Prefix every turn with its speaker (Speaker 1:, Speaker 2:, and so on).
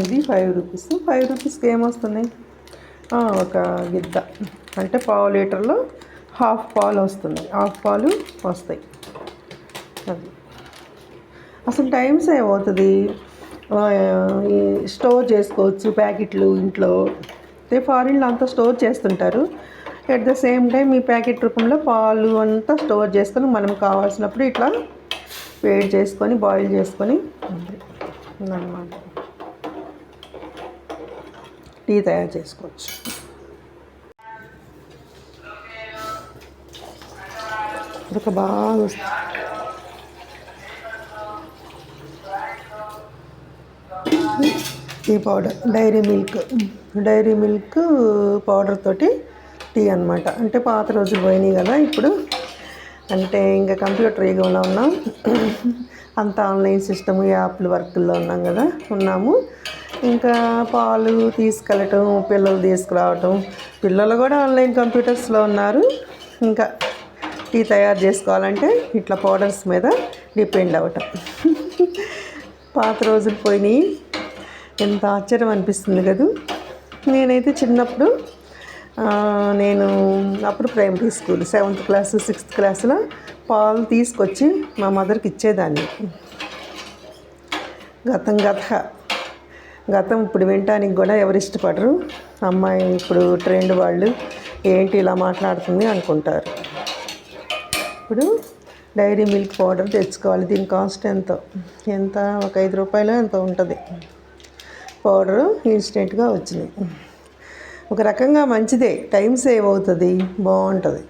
Speaker 1: ఇది 5 రూపీస్. 5 రూపీస్కి ఏమొస్తుంది? ఒక గిద్ద అంటే పావు లీటర్లో హాఫ్ పాలు వస్తుంది. హాఫ్ పాలు వస్తాయి. అది అసలు టైం సేవ్ అవుతుంది. స్టోర్ చేసుకోవచ్చు ప్యాకెట్లు ఇంట్లో. ఫారిన్లో అంతా స్టోర్ చేస్తుంటారు. ఎట్ ద సేమ్ టైం ఈ ప్యాకెట్ రూపంలో పాలు అంతా స్టోర్ చేసుకొని మనం కావాల్సినప్పుడు ఇట్లా వేడి చేసుకొని బాయిల్ చేసుకొని అన్నమాట టీ తయారు చేసుకోవచ్చు. ఒక బాగా వస్తుంది. Tea powder dairy milk powder తోటి టీ అనమాట. అంటే పాత రోజులు పోయినాయి కదా ఇప్పుడు. అంటే ఇంకా కంప్యూటర్ యుగంలో ఉన్నాం. అంతా ఆన్లైన్ సిస్టమ్ యాప్లు వర్కుల్లో ఉన్నాము. ఇంకా పాలు తీసుకెళ్ళటం, పిల్లలు తీసుకురావటం, పిల్లలు కూడా ఆన్లైన్ కంప్యూటర్స్లో ఉన్నారు. ఇంకా టీ తయారు చేసుకోవాలంటే ఇట్లా పౌడర్స్ మీద డిపెండ్ అవ్వటం. పాత రోజులు పోయినాయి. ఎంత ఆశ్చర్యం అనిపిస్తుంది కదా. నేనైతే చిన్నప్పుడు నేను అప్పుడు primary school 7th class 6th క్లాస్లో పాలు తీసుకొచ్చి మా మదర్కి ఇచ్చేదాన్ని. గతం ఇప్పుడు వినటానికి కూడా ఎవరు ఇష్టపడరు. అమ్మాయి ఇప్పుడు ట్రెండ్ వాళ్ళు ఏంటి ఇలా మాట్లాడుతుంది అనుకుంటారు. ఇప్పుడు డైరీ మిల్క్ పౌడర్ తెచ్చుకోవాలి. దీని కాస్ట్ ఎంత ఒక 5 రూపాయలు ఎంత ఉంటుంది. పౌడరు ఇన్స్టెంట్గా వచ్చినాయి. ఒక రకంగా మంచిదే, టైం సేవ్ అవుతుంది, బాగుంటుంది.